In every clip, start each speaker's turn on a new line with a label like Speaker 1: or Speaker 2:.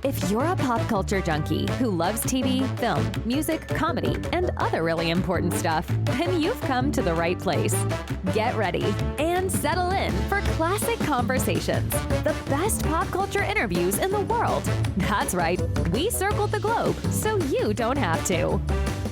Speaker 1: If you're a pop culture junkie who loves TV, film, music, comedy, and other really important stuff, then you've come to the right place. Get ready and settle in for Classic Conversations, the best pop culture interviews in the world. That's right, we circled the globe so you don't have to.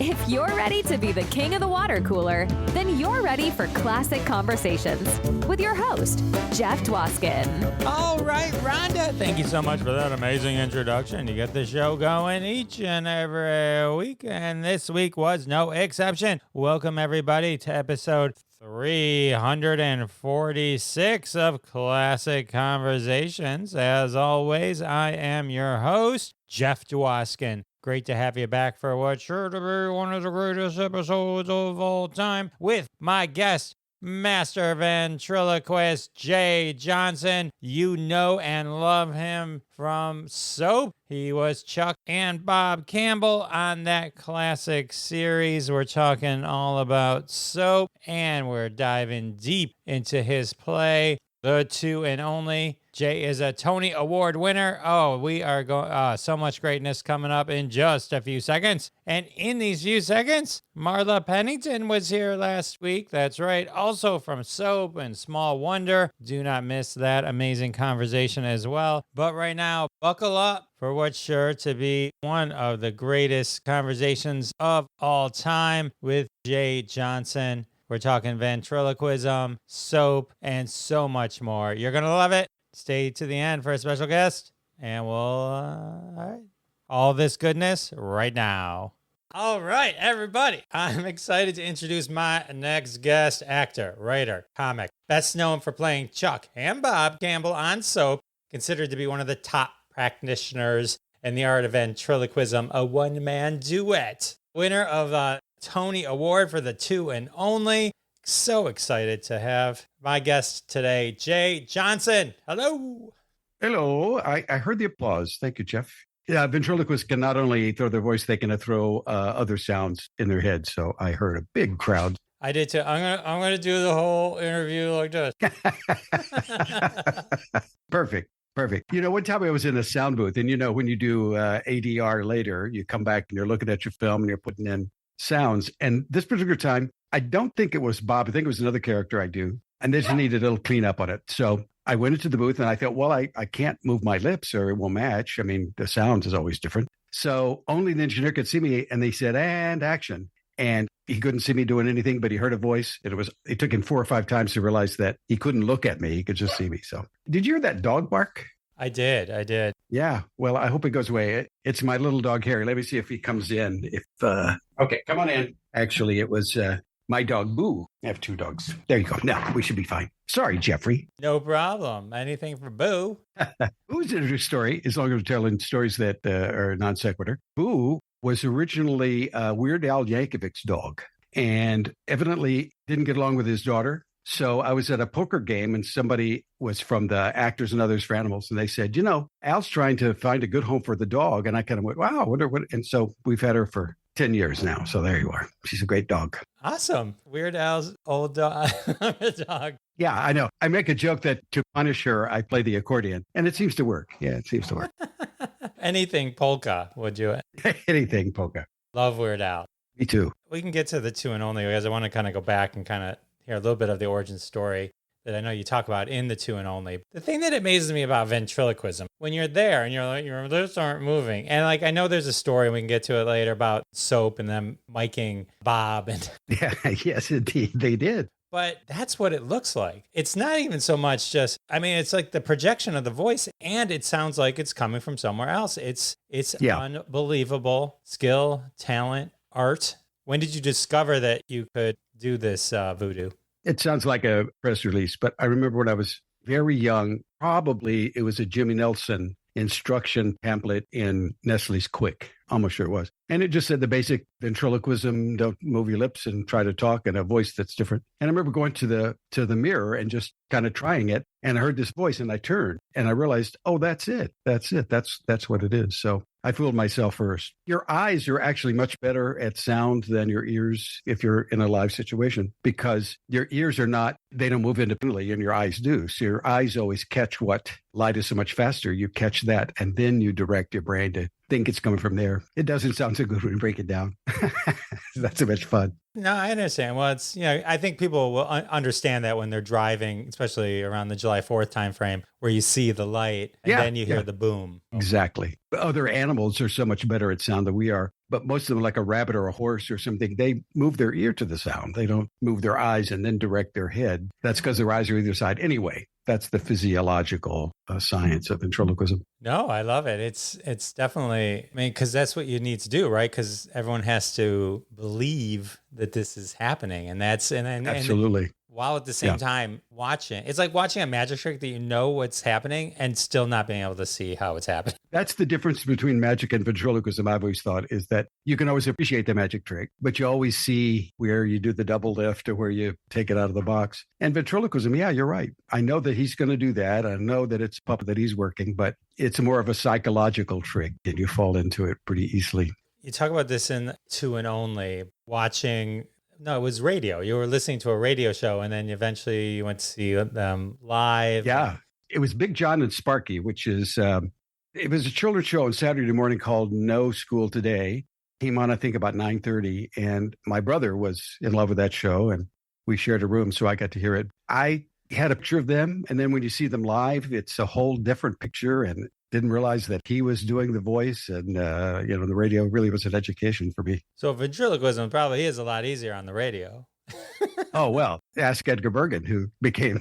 Speaker 1: If you're ready to be the king of the water cooler, then you're ready for Classic Conversations with your host, Jeff Dwoskin.
Speaker 2: All right, Rhonda, thank you so much for that amazing introduction. You get the show going each and every week, and this week was no exception. Welcome, everybody, to episode 346 of Classic Conversations. As always, I am your host, Jeff Dwoskin. Great to have you back for what's sure to be one of the greatest episodes of all time with my guest, Master Ventriloquist Jay Johnson. You know and love him from Soap. He was Chuck and Bob Campbell on that classic series. We're talking all about Soap, and we're diving deep into his play, The Two and Only. Jay is a Tony Award winner. Oh, we are going, so much greatness coming up in just a few seconds. And in these few seconds, Marla Pennington was here last week. That's right. Also from Soap and Small Wonder. Do not miss that amazing conversation as well. But right now, buckle up for what's sure to be one of the greatest conversations of all time with Jay Johnson. We're talking ventriloquism, soap, and so much more. You're going to love it. Stay to the end for a special guest, and we'll, all right, all this goodness right now. All right, everybody, I'm excited to introduce my next guest, actor, writer, comic, best known for playing Chuck and Bob Campbell on Soap, considered to be one of the top practitioners in the art of ventriloquism, a one-man duet. Winner of a Tony Award for The Two and Only. So excited to have my guest today, Jay Johnson. Hello.
Speaker 3: Hello. I heard the applause. Thank you, Jeff. Yeah, ventriloquists can not only throw their voice, they can throw other sounds in their head. So I heard a big crowd.
Speaker 2: I did too. I'm gonna do the whole interview like this.
Speaker 3: Perfect. You know, one time I was in a sound booth, and you know, when you do ADR later, you come back and you're looking at your film and you're putting in sounds. And this particular time, I don't think it was Bob. I think it was another character I do. And they just needed a little cleanup on it. So I went into the booth and I thought, well, I can't move my lips or it won't match. I mean, the sound is always different. So only the engineer could see me. And they said, and action. And he couldn't see me doing anything, but he heard a voice. It took him 4 or 5 times to realize that he couldn't look at me. He could just see me. So did you hear that dog bark?
Speaker 2: I did.
Speaker 3: Yeah. Well, I hope it goes away. It's my little dog, Harry. Let me see if he comes in. Okay, come on in. Actually, it was my dog, Boo. I have 2 dogs. There you go. Now we should be fine. Sorry, Jeffrey.
Speaker 2: No problem. Anything for Boo.
Speaker 3: Boo's interesting story is longer telling stories that are non sequitur. Boo was originally Weird Al Yankovic's dog and evidently didn't get along with his daughter. So I was at a poker game and somebody was from the Actors and Others for Animals. And they said, you know, Al's trying to find a good home for the dog. And I kind of went, wow, what? And so we've had her for 10 years now. So there you are. She's a great dog.
Speaker 2: Awesome. Weird Al's old dog.
Speaker 3: Yeah, I know. I make a joke that to punish her, I play the accordion. And it seems to work. Yeah, it seems to work.
Speaker 2: Anything polka would do it.
Speaker 3: Anything polka.
Speaker 2: Love Weird Al.
Speaker 3: Me too.
Speaker 2: We can get to The Two and Only because I want to kind of go back and kind of hear a little bit of the origin story that I know you talk about in The Two and Only. The thing that amazes me about ventriloquism, when you're there and you're like, your lips aren't moving. And like, I know there's a story, and we can get to it later, about Soap and them miking Bob. And
Speaker 3: yeah, yes, indeed. They did.
Speaker 2: But that's what it looks like. It's not even so much just, I mean, it's like the projection of the voice, and it sounds like it's coming from somewhere else. It's unbelievable skill, talent, art. When did you discover that you could do this voodoo?
Speaker 3: It sounds like a press release, but I remember when I was very young, probably it was a Jimmy Nelson instruction pamphlet in Nestlé's Quick. Almost sure it was. And it just said the basic ventriloquism, don't move your lips and try to talk in a voice that's different. And I remember going to the mirror and just kind of trying it. And I heard this voice and I turned and I realized, oh, that's it. That's what it is. So I fooled myself first. Your eyes are actually much better at sound than your ears if you're in a live situation, because your ears are not, they don't move independently and your eyes do. So your eyes always catch catch what light is so much faster. You catch that, and then you direct your brain to think it's coming from there. It doesn't sound so good when you break it down. That's so much fun.
Speaker 2: No, I understand. Well, it's, I think people will understand that when they're driving, especially around the July 4th timeframe, where you see the light and then you hear the boom.
Speaker 3: Exactly. Other animals are so much better at sound than we are, but most of them, like a rabbit or a horse or something, they move their ear to the sound. They don't move their eyes and then direct their head. That's because their eyes are either side. Anyway, that's the physiological science of ventriloquism.
Speaker 2: No, I love it. It's definitely, because that's what you need to do, right? Because everyone has to believe that this is happening. And that's,
Speaker 3: Absolutely.
Speaker 2: While at the same time watching, it's like watching a magic trick that you know what's happening and still not being able to see how it's happening.
Speaker 3: That's the difference between magic and ventriloquism, I've always thought, is that you can always appreciate the magic trick, but you always see where you do the double lift or where you take it out of the box. And ventriloquism, yeah, you're right. I know that he's going to do that. I know that it's a puppet that he's working, but it's more of a psychological trick and you fall into it pretty easily.
Speaker 2: You talk about this in Two and Only, watching... No, it was radio. You were listening to a radio show, and then eventually you went to see them live.
Speaker 3: Yeah, it was Big John and Sparky, which is, it was a children's show on Saturday morning called No School Today. Came on, I think, about 9:30, and my brother was in love with that show, and we shared a room, so I got to hear it. I had a picture of them, and then when you see them live, it's a whole different picture, and didn't realize that he was doing the voice, and the radio really was an education for me.
Speaker 2: So ventriloquism probably is a lot easier on the radio.
Speaker 3: Oh, well, ask Edgar Bergen, who became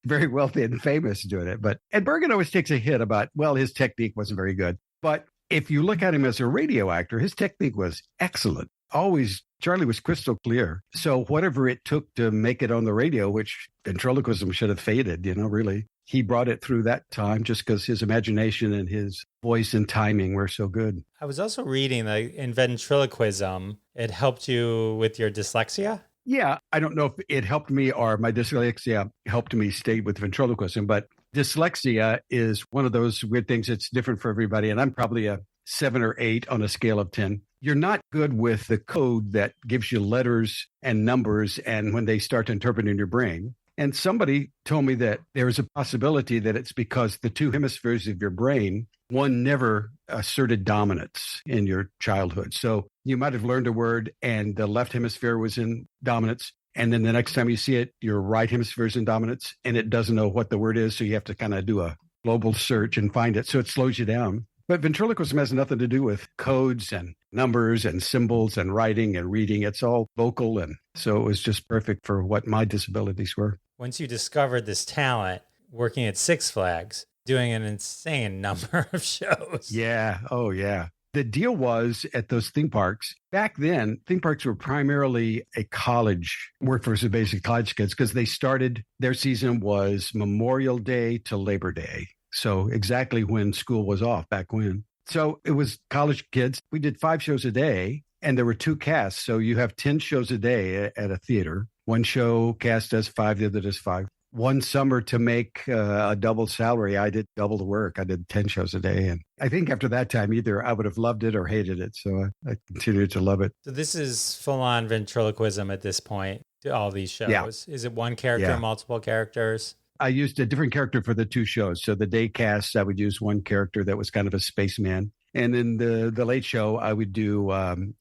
Speaker 3: very wealthy and famous doing it. But Ed Bergen always takes a hit about, well, his technique wasn't very good. But if you look at him as a radio actor, his technique was excellent. Always, Charlie was crystal clear. So whatever it took to make it on the radio, which ventriloquism should have faded, really. He brought it through that time just because his imagination and his voice and timing were so good.
Speaker 2: I was also reading that in ventriloquism, it helped you with your dyslexia.
Speaker 3: Yeah, I don't know if it helped me or my dyslexia helped me stay with ventriloquism, but dyslexia is one of those weird things that's different for everybody. And I'm probably a 7 or 8 on a scale of 10. You're not good with the code that gives you letters and numbers and when they start to interpret in your brain. And somebody told me that there's a possibility that it's because the two hemispheres of your brain, one never asserted dominance in your childhood. So you might have learned a word and the left hemisphere was in dominance. And then the next time you see it, your right hemisphere is in dominance and it doesn't know what the word is. So you have to kind of do a global search and find it. So it slows you down. But ventriloquism has nothing to do with codes and numbers and symbols and writing and reading. It's all vocal. And so it was just perfect for what my disabilities were.
Speaker 2: Once you discovered this talent, working at Six Flags, doing an insane number of shows.
Speaker 3: Yeah. Oh, yeah. The deal was at those theme parks, back then, theme parks were primarily a college workforce of basic college kids because they started, their season was Memorial Day to Labor Day. So exactly when school was off back when. So it was college kids. We did 5 shows a day and there were 2 casts. So you have 10 shows a day at a theater. One show cast does 5, the other does 5. One summer to make a double salary, I did double the work. I did 10 shows a day. And I think after that time, either I would have loved it or hated it. So I continued to love it.
Speaker 2: So this is full-on ventriloquism at this point, to all these shows.
Speaker 3: Yeah.
Speaker 2: Is it one character, multiple characters?
Speaker 3: I used a different character for the 2 shows. So the day cast, I would use one character that was kind of a spaceman. And in the late show, I would do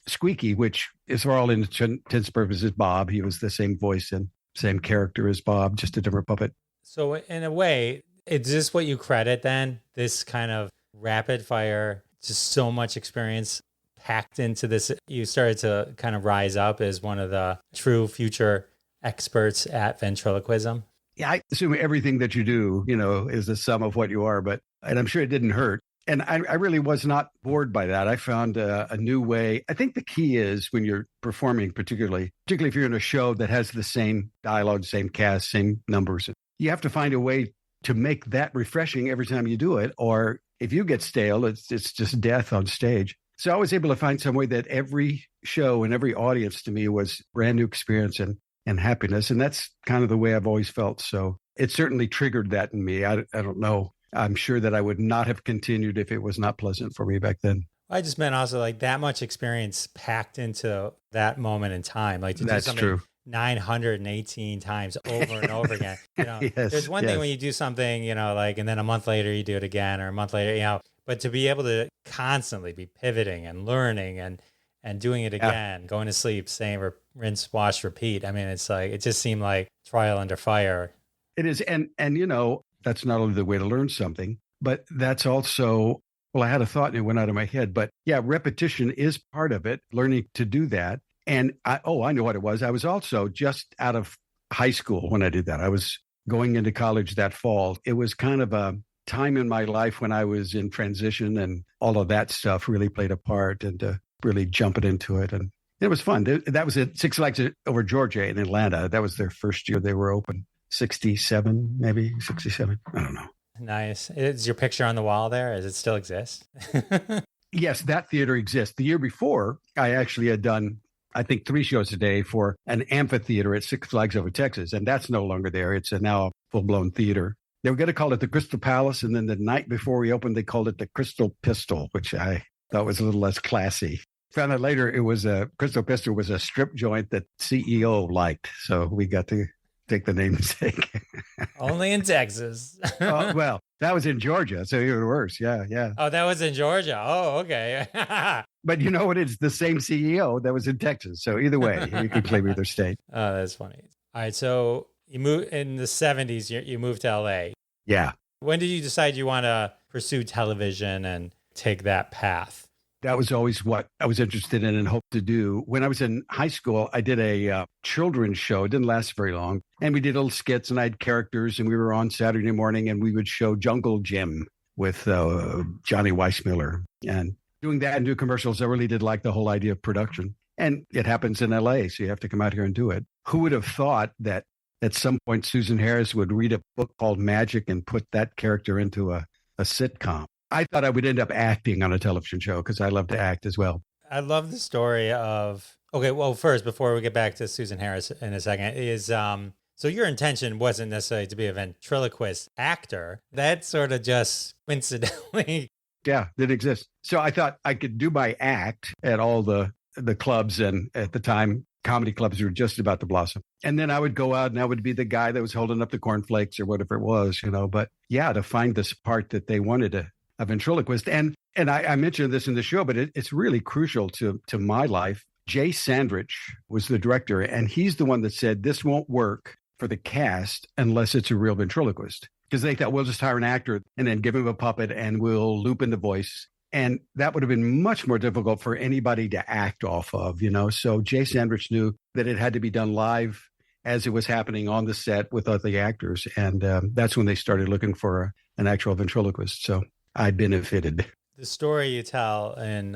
Speaker 3: Squeaky, which is for all intents and purposes Bob. He was the same voice and same character as Bob, just a different puppet.
Speaker 2: So in a way, is this what you credit then? This kind of rapid fire, just so much experience packed into this. You started to kind of rise up as one of the true future experts at ventriloquism.
Speaker 3: Yeah, I assume everything that you do, is the sum of what you are, and I'm sure it didn't hurt. And I really was not bored by that. I found a new way. I think the key is when you're performing, particularly if you're in a show that has the same dialogue, same cast, same numbers, you have to find a way to make that refreshing every time you do it. Or if you get stale, it's just death on stage. So I was able to find some way that every show and every audience to me was brand new experience and happiness. And that's kind of the way I've always felt. So it certainly triggered that in me. I don't know. I'm sure that I would not have continued if it was not pleasant for me back then.
Speaker 2: I just meant also like that much experience packed into that moment in time. Like to
Speaker 3: That's
Speaker 2: do something
Speaker 3: true.
Speaker 2: 918 times over and over again.
Speaker 3: Yes,
Speaker 2: There's one thing
Speaker 3: yes.
Speaker 2: when you do something, like, and then a month later you do it again, or a month later, but to be able to constantly be pivoting and learning and doing it again, going to sleep, saying rinse, wash, repeat. I mean, it's like, it just seemed like trial under fire.
Speaker 3: It is. And that's not only the way to learn something, but that's also, well, I had a thought and it went out of my head, but yeah, repetition is part of it, learning to do that. And I know what it was. I was also just out of high school when I did that. I was going into college that fall. It was kind of a time in my life when I was in transition, and all of that stuff really played a part, and really jumping into it. And it was fun. That was at Six Flags over Georgia in Atlanta. That was their first year they were open. 67, maybe 67. I don't know.
Speaker 2: Nice. Is your picture on the wall there? Does it still exist?
Speaker 3: Yes, that theater exists. The year before, I actually had done, I think, 3 shows a day for an amphitheater at Six Flags over Texas, and that's no longer there. It's now a full-blown theater. They were going to call it the Crystal Palace, and then the night before we opened, they called it the Crystal Pistol, which I thought was a little less classy. Found out later it was Crystal Pistol was a strip joint that CEO liked, so we got to take the namesake.
Speaker 2: Only in Texas.
Speaker 3: Well, that was in Georgia, so even worse. Yeah.
Speaker 2: Oh, that was in Georgia. Oh, okay.
Speaker 3: But you know what? It's the same CEO that was in Texas. So either way, you can claim either state.
Speaker 2: Oh, that's funny. All right. So you moved in the 70s, you moved to LA.
Speaker 3: Yeah.
Speaker 2: When did you decide you want to pursue television and take that path?
Speaker 3: That was always what I was interested in and hoped to do. When I was in high school, I did a children's show. It didn't last very long. And we did little skits, and I had characters, and we were on Saturday morning, and we would show Jungle Jim with Johnny Weissmuller. And doing that and do commercials, I really did like the whole idea of production. And it happens in LA, so you have to come out here and do it. Who would have thought that at some point Susan Harris would read a book called Magic and put that character into a sitcom? I thought I would end up acting on a television show because I love to act as well.
Speaker 2: I love the story of, okay, well, first, before we get back to Susan Harris in a second, is so your intention wasn't necessarily to be a ventriloquist actor. That sort of just coincidentally.
Speaker 3: Yeah, did exist. So I thought I could do my act at all the clubs, and at the time, comedy clubs were just about to blossom. And then I would go out and I would be the guy that was holding up the cornflakes or whatever it was, But yeah, to find this part that they wanted a ventriloquist. And I mentioned this in the show, but it's really crucial to my life. Jay Sandrich was the director, and he's the one that said this won't work for the cast unless it's a real ventriloquist. Because they thought, we'll just hire an actor and then give him a puppet and we'll loop in the voice. And that would have been much more difficult for anybody to act off of, So Jay Sandrich knew that it had to be done live as it was happening on the set with other actors. And that's when they started looking for an actual ventriloquist. So I benefited.
Speaker 2: The story you tell in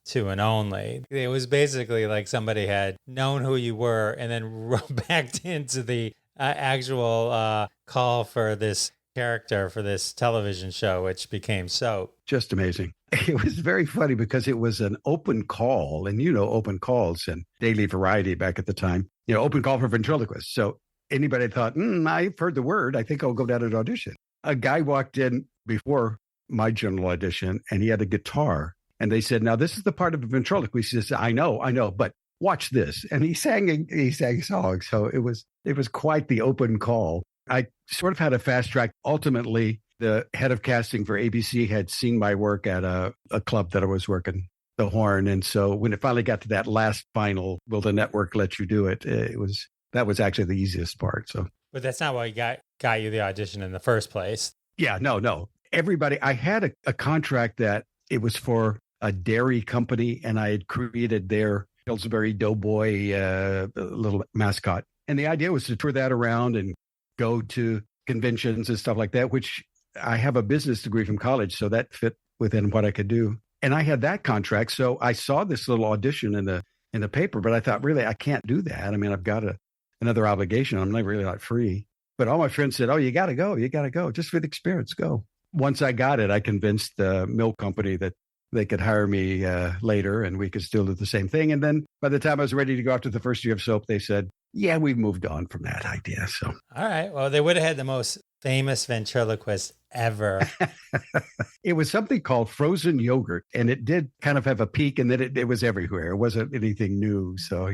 Speaker 2: Two and Only, it was basically like somebody had known who you were and then backed into the actual call for this character for this television show, which became Soap.
Speaker 3: Just amazing. It was very funny because it was an open call, and open calls and Daily Variety back at the time, open call for ventriloquists. So anybody thought, I've heard the word, I think I'll go down and audition. A guy walked in before my general audition, and he had a guitar, and they said, now this is the part of a ventriloquist. He says, I know, but watch this. And he sang songs. So it was quite the open call. I sort of had a fast track. Ultimately, the head of casting for ABC had seen my work at a club that I was working, the Horn. And so when it finally got to that last final, will the network let you do it? That was actually the easiest part. So,
Speaker 2: but that's not why got you the audition in the first place.
Speaker 3: Yeah, no. Everybody, I had a contract that it was for a dairy company, and I had created their Pillsbury Doughboy little mascot. And the idea was to tour that around and go to conventions and stuff like that, which I have a business degree from college, so that fit within what I could do. And I had that contract, so I saw this little audition in the paper, but I thought, really, I can't do that. I mean, I've got another obligation. I'm not really not free. But all my friends said, oh, you got to go, just for the experience, go. Once I got it, I convinced the milk company that they could hire me later and we could still do the same thing. And then by the time I was ready to go after the first year of Soap, they said, yeah, we've moved on from that idea. So,
Speaker 2: all right. Well, they would have had the most famous ventriloquist ever.
Speaker 3: It was something called frozen yogurt, and it did kind of have a peak, and then it was everywhere. It wasn't anything new. So,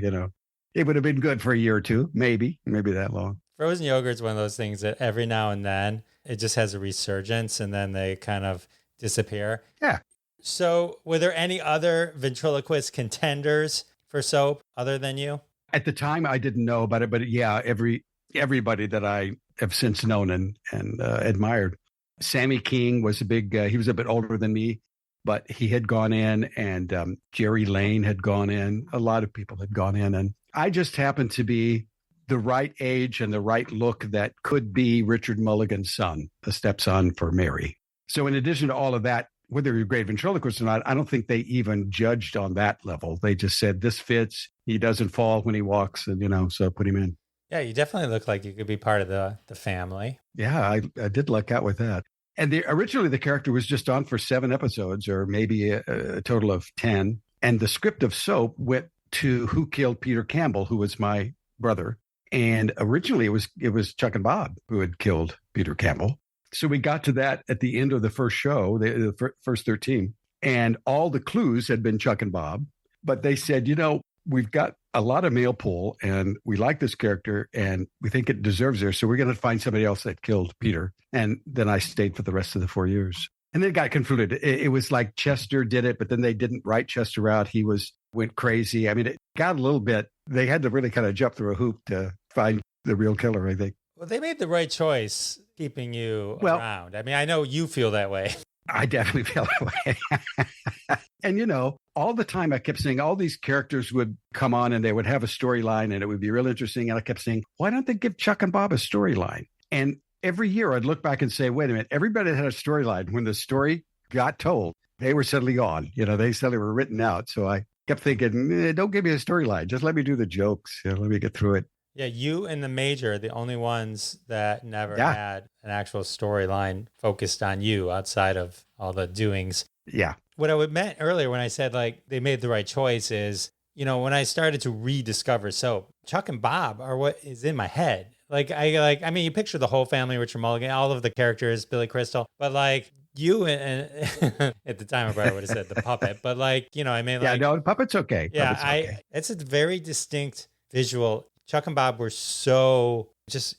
Speaker 3: It would have been good for a year or two, maybe that long.
Speaker 2: Frozen yogurt's one of those things that every now and then it just has a resurgence and then they kind of disappear.
Speaker 3: Yeah.
Speaker 2: So were there any other ventriloquist contenders for soap other than you?
Speaker 3: At the time, I didn't know about it, but yeah, everybody that I have since known and admired. Sammy King was he was a bit older than me, but he had gone in, and Jerry Lane had gone in. A lot of people had gone in, and I just happened to be the right age and the right look that could be Richard Mulligan's son, the stepson for Mary. So in addition to all of that, whether you're a great ventriloquist or not, I don't think they even judged on that level. They just said, this fits. He doesn't fall when he walks, and, so put him in.
Speaker 2: Yeah, you definitely look like you could be part of the family.
Speaker 3: Yeah, I did luck out with that. And originally the character was just on for 7 episodes or maybe a total of 10. And the script of Soap went to Who Killed Peter Campbell, who was my brother. And originally it was Chuck and Bob who had killed Peter Campbell. So we got to that at the end of the first show, the first 13, and all the clues had been Chuck and Bob. But they said, we've got a lot of male pull and we like this character and we think it deserves her. So we're going to find somebody else that killed Peter. And then I stayed for the rest of the 4 years. And then it got convoluted. It was like Chester did it, but then they didn't write Chester out. He went crazy. I mean, it got a little bit, they had to really kind of jump through a hoop to find the real killer, I think.
Speaker 2: Well, they made the right choice keeping you around. I mean, I know you feel that way.
Speaker 3: I definitely feel that way. And, all the time I kept saying all these characters would come on and they would have a storyline and it would be real interesting. And I kept saying, why don't they give Chuck and Bob a storyline? And every year I'd look back and say, wait a minute, everybody had a storyline. When the story got told, they were suddenly gone. They suddenly were written out. So I kept thinking, don't give me a storyline. Just let me do the jokes. Let me get through it.
Speaker 2: Yeah, you and the Major are the only ones that never had an actual storyline focused on you outside of all the doings.
Speaker 3: Yeah.
Speaker 2: What I meant earlier when I said they made the right choice is, when I started to rediscover soap, Chuck and Bob are what is in my head. I mean, you picture the whole family, Richard Mulligan, all of the characters, Billy Crystal, but you and at the time I probably would have said the puppet, but
Speaker 3: the puppet's okay.
Speaker 2: Yeah,
Speaker 3: puppet's okay.
Speaker 2: It's a very distinct visual. Chuck and Bob were so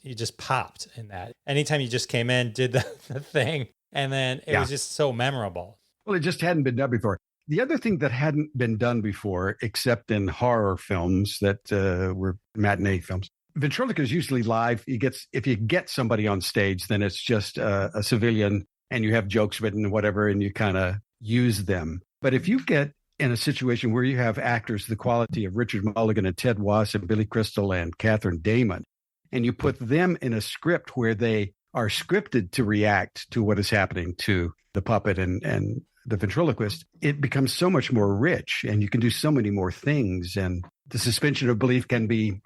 Speaker 2: you just popped in that. Anytime you just came in, did the thing, and then it was just so memorable. Well,
Speaker 3: it just hadn't been done before. The other thing that hadn't been done before, except in horror films that were matinee films, ventriloquism is usually live. If you get somebody on stage, then it's just a civilian and you have jokes written and whatever, and you kind of use them. But if you get in a situation where you have actors the quality of Richard Mulligan and Ted Wass and Billy Crystal and Catherine Damon, and you put them in a script where they are scripted to react to what is happening to the puppet and the ventriloquist, it becomes so much more rich and you can do so many more things. And the suspension of belief can be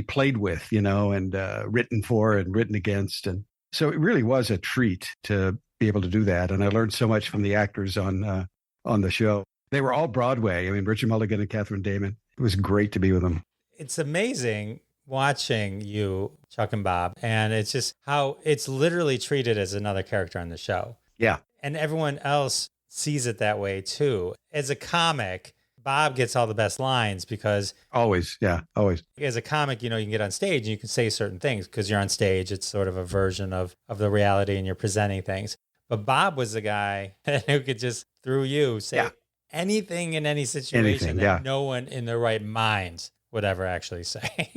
Speaker 3: played with, and written for and written against. And so it really was a treat to be able to do that. And I learned so much from the actors on the show. They were all Broadway. I mean, Richard Mulligan and Catherine Damon. It was great to be with them.
Speaker 2: It's amazing watching you, Chuck and Bob, and it's just how it's literally treated as another character on the show.
Speaker 3: Yeah.
Speaker 2: And everyone else sees it that way too. As a comic, Bob gets all the best lines because
Speaker 3: always.
Speaker 2: As a comic, you can get on stage and you can say certain things because you're on stage. It's sort of a version of the reality and you're presenting things. But Bob was the guy who could just, through you, say anything in any situation that no one in their right minds would ever actually say.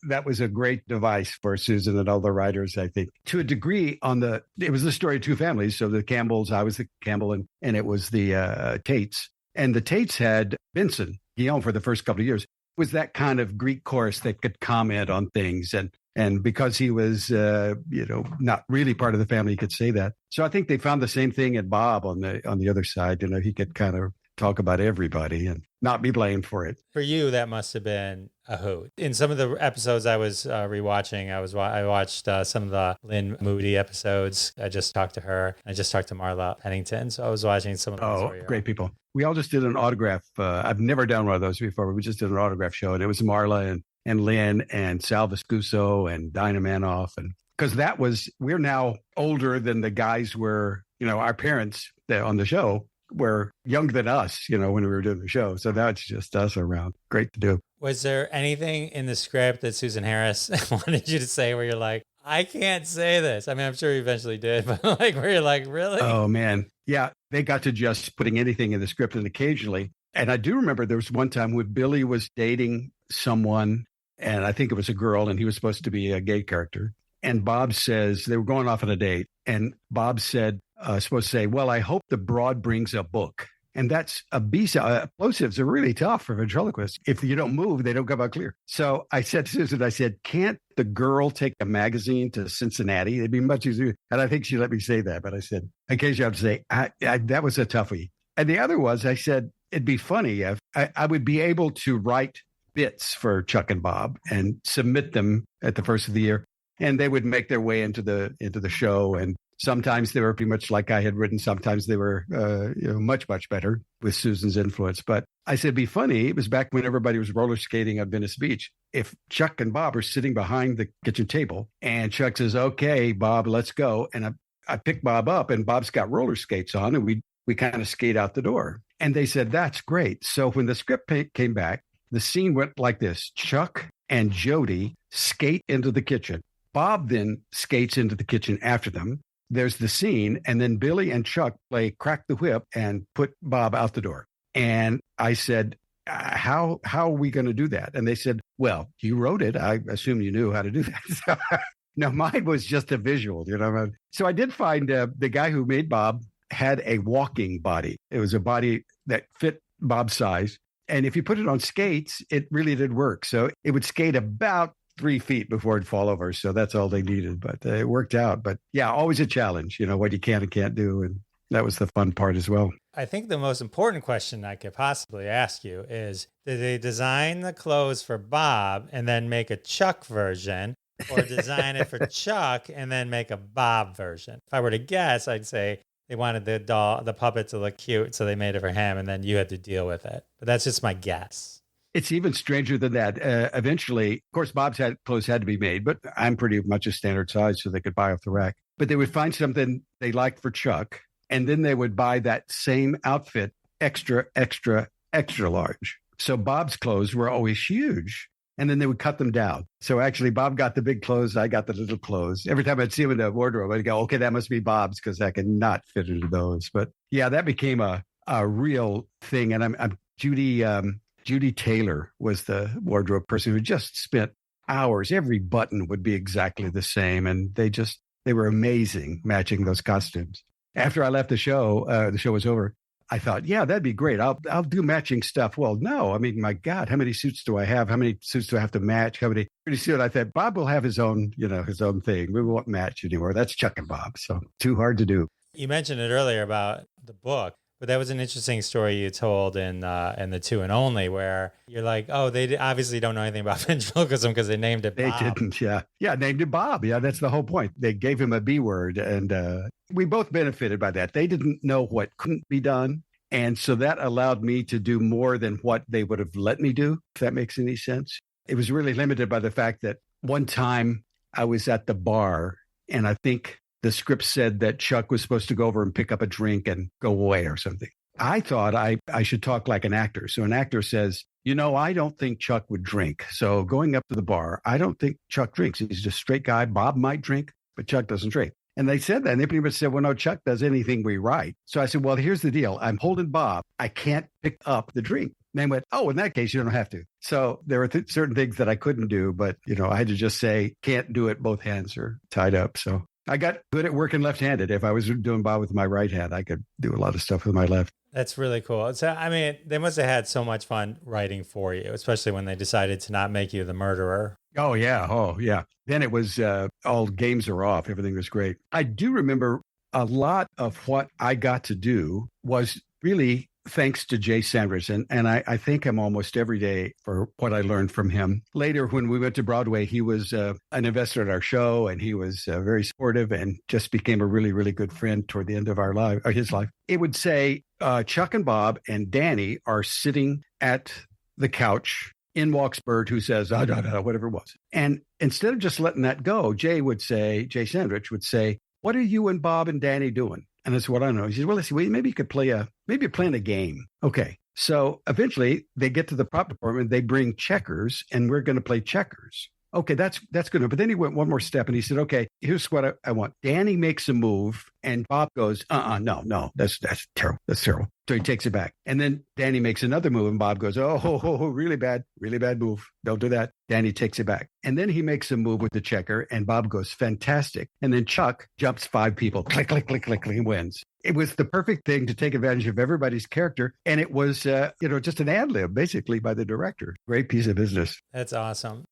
Speaker 3: That was a great device for Susan and all the writers, I think. To a degree, it was the story of two families. So the Campbells, I was the Campbell, and it was the Tates. And the Tates had Vincent Guillaume for the first couple of years. It was that kind of Greek chorus that could comment on things. And because he was, not really part of the family, he could say that. So I think they found the same thing in Bob on the other side. He could kind of talk about everybody and not be blamed for it.
Speaker 2: For you, that must have been a hoot. In some of the episodes I was rewatching, I watched some of the Lynn Moody episodes. I just talked to her. I just talked to Marla Pennington. So I was watching some of those.
Speaker 3: Oh, great people. We all just did an autograph. I've never done one of those before, but we just did an autograph show. And it was Marla and Lynn and Sal Viscuso and Dinah Manoff. And because we're now older than the guys were, our parents on the show were younger than us, when we were doing the show. So now it's just us around. Great to do.
Speaker 2: Was there anything in the script that Susan Harris wanted you to say where you're like, I can't say this? I mean, I'm sure you eventually did, but like where you're like, really?
Speaker 3: Oh, man. Yeah, they got to just putting anything in the script and occasionally. And I do remember there was one time when Billy was dating someone, and I think it was a girl, and he was supposed to be a gay character. And Bob says, they were going off on a date, and Bob said, supposed to say, well, I hope the broad brings a book. And that's a B-side. Plosives are really tough for ventriloquists. If you don't move, they don't come out clear. So I said to Susan, I said, can't the girl take a magazine to Cincinnati? It'd be much easier. And I think she let me say that. But I said, in case you have to say, that was a toughie. And the other was, I said, it'd be funny if I would be able to write bits for Chuck and Bob and submit them at the first of the year. And they would make their way into the show. And sometimes they were pretty much like I had written. Sometimes they were much, much better with Susan's influence. But I said, it'd be funny. It was back when everybody was roller skating on Venice Beach. If Chuck and Bob are sitting behind the kitchen table and Chuck says, okay, Bob, let's go. And I pick Bob up and Bob's got roller skates on and we kind of skate out the door. And they said, that's great. So when the script came back, the scene went like this. Chuck and Jody skate into the kitchen. Bob then skates into the kitchen after them. There's the scene, and then Billy and Chuck play crack the whip and put Bob out the door. And I said, how are we going to do that? And they said, well, you wrote it. I assume you knew how to do that. So, no, mine was just a visual, So I did find the guy who made Bob had a walking body. It was a body that fit Bob's size. And if you put it on skates, it really did work. So it would skate about 3 feet before it'd fall over. So that's all they needed, but it worked out. But yeah, always a challenge, what you can and can't do. And that was the fun part as well.
Speaker 2: I think the most important question I could possibly ask you is, did they design the clothes for Bob and then make a Chuck version, or design it for Chuck and then make a Bob version? If I were to guess, I'd say they wanted the puppet to look cute, so they made it for him, and then you had to deal with it. But that's just my guess.
Speaker 3: It's even stranger than that. Eventually, of course, Bob's clothes had to be made, but I'm pretty much a standard size, so they could buy off the rack. But they would find something they liked for Chuck, and then they would buy that same outfit extra, extra, extra large. So Bob's clothes were always huge, and then they would cut them down. So actually, Bob got the big clothes, I got the little clothes. Every time I'd see him in the wardrobe, I'd go, okay, that must be Bob's because I can not fit into those. But yeah, that became a real thing. And I'm Judy Taylor was the wardrobe person who just spent hours. Every button would be exactly the same. And they were amazing matching those costumes. After I left the show was over, I thought, yeah, that'd be great. I'll do matching stuff. Well, no, I mean, my God, how many suits do I have? How many suits do I have to match? Pretty soon I thought Bob will have his own thing. We won't match anymore. That's Chuck and Bob. So too hard to do.
Speaker 2: You mentioned it earlier about the book. But that was an interesting story you told in the Two and Only, where you're like, oh, they obviously don't know anything about ventriloquism because they named it Bob.
Speaker 3: They didn't, yeah. Yeah, named it Bob. Yeah, that's the whole point. They gave him a B word, and we both benefited by that. They didn't know what couldn't be done, and so that allowed me to do more than what they would have let me do, if that makes any sense. It was really limited by the fact that one time I was at the bar, and I think the script said that Chuck was supposed to go over and pick up a drink and go away or something. I thought I should talk like an actor. So an actor says, I don't think Chuck would drink. So going up to the bar, I don't think Chuck drinks. He's just a straight guy. Bob might drink, but Chuck doesn't drink. And they said that. And they pretty much said, well, no, Chuck does anything we write. So I said, well, here's the deal. I'm holding Bob. I can't pick up the drink. And they went, oh, in that case, you don't have to. So there were certain things that I couldn't do, but, I had to just say, can't do it. Both hands are tied up. So I got good at working left-handed. If I was doing Bob with my right hand, I could do a lot of stuff with my left.
Speaker 2: That's really cool. So, I mean, they must have had so much fun writing for you, especially when they decided to not make you the murderer.
Speaker 3: Oh, yeah. Then it was all games are off. Everything was great. I do remember a lot of what I got to do was really thanks to Jay Sanders. And I thank him almost every day for what I learned from him. Later, when we went to Broadway, he was an investor at our show, and he was very supportive and just became a really, really good friend toward the end of his life. It would say Chuck and Bob and Danny are sitting at the couch. In walks Bird, who says, whatever it was. And instead of just letting that go, Jay Sandrich would say, what are you and Bob and Danny doing? And that's what I know. He says, well, let's see, maybe you're playing a game. Okay. So eventually they get to the prop department, they bring checkers, and we're going to play checkers. Okay, that's good. But then he went one more step and he said, okay, here's what I want. Danny makes a move and Bob goes, no, that's terrible. That's terrible. So he takes it back. And then Danny makes another move and Bob goes, really bad move. Don't do that. Danny takes it back. And then he makes a move with the checker and Bob goes, fantastic. And then Chuck jumps 5 people, click, click, click, click, click, and wins. It was the perfect thing to take advantage of everybody's character. And it was, just an ad lib basically by the director. Great piece of business.
Speaker 2: That's awesome.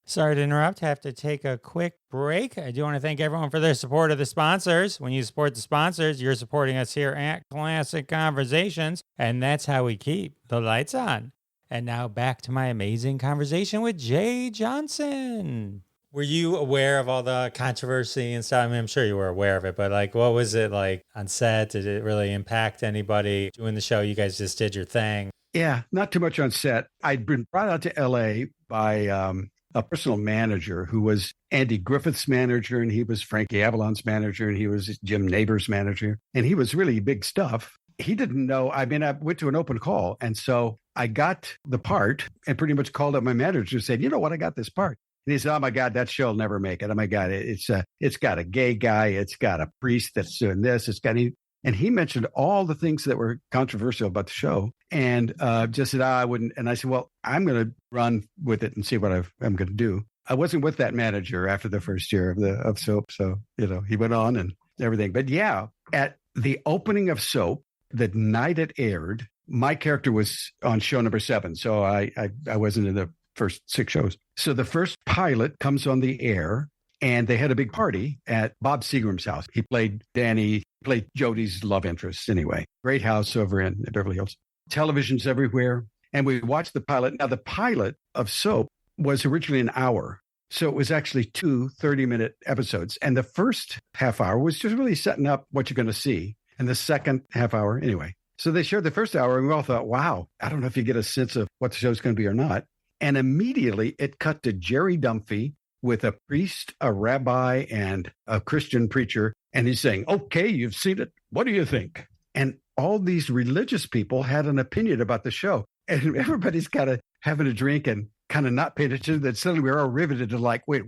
Speaker 2: Sorry to interrupt. I have to take a quick break. I do want to thank everyone for their support of the sponsors. When you support the sponsors, you're supporting us here at Classic Conversations, and that's how we keep the lights on. And now back to my amazing conversation with Jay Johnson. Were you aware of all the controversy and stuff? I mean, I'm sure you were aware of it, but like, what was it like on set? Did it really impact anybody doing the show? You guys just did your thing.
Speaker 3: Yeah, not too much on set. I'd been brought out to LA by a personal manager who was Andy Griffith's manager, and he was Frankie Avalon's manager, and he was Jim Neighbors' manager, and he was really big stuff. He didn't know. I mean, I went to an open call, and so I got the part and pretty much called up my manager and said, you know what, I got this part. And he said, oh my God, that show will never make it. Oh my God, it's got a gay guy, it's got a priest that's doing this, and he mentioned all the things that were controversial about the show and just said, I wouldn't. And I said, well, I'm going to run with it and see what I'm going to do. I wasn't with that manager after the first year of Soap. So, he went on and everything. But yeah, at the opening of Soap, the night it aired, my character was on show number 7. So I wasn't in the first 6 shows. So the first pilot comes on the air. And they had a big party at Bob Seagram's house. He played Danny, played Jody's love interest anyway. Great house over in Beverly Hills. Televisions everywhere. And we watched the pilot. Now, the pilot of Soap was originally an hour. So it was actually 2 30-minute episodes. And the first half hour was just really setting up what you're going to see. And the second half hour, anyway. So they showed the first hour and we all thought, wow, I don't know if you get a sense of what the show's going to be or not. And immediately it cut to Jerry Dunphy with a priest, a rabbi, and a Christian preacher. And he's saying, okay, you've seen it. What do you think? And all these religious people had an opinion about the show. And everybody's kind of having a drink and kind of not paying attention. Then suddenly we're all riveted to like, wait,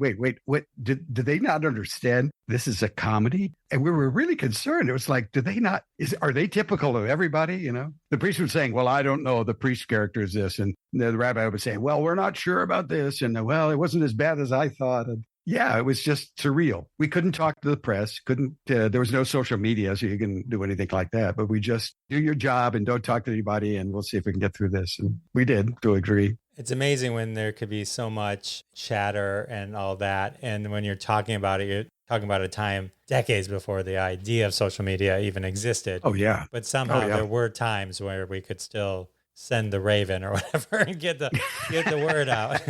Speaker 3: what? Did they not understand this is a comedy? And we were really concerned. It was like, are they typical of everybody? The priest was saying, well, I don't know. The priest character is this. And the rabbi would say, well, we're not sure about this. And well, it wasn't as bad as I thought. And yeah, it was just surreal. We couldn't talk to the press, there was no social media, so you couldn't do anything like that. But we just do your job and don't talk to anybody, and we'll see if we can get through this. And we did, to a degree.
Speaker 2: It's amazing when there could be so much chatter and all that. And when you're talking about it, you're talking about a time decades before the idea of social media even existed.
Speaker 3: Oh, yeah.
Speaker 2: But somehow there were times where we could still send the Raven or whatever and get the word out.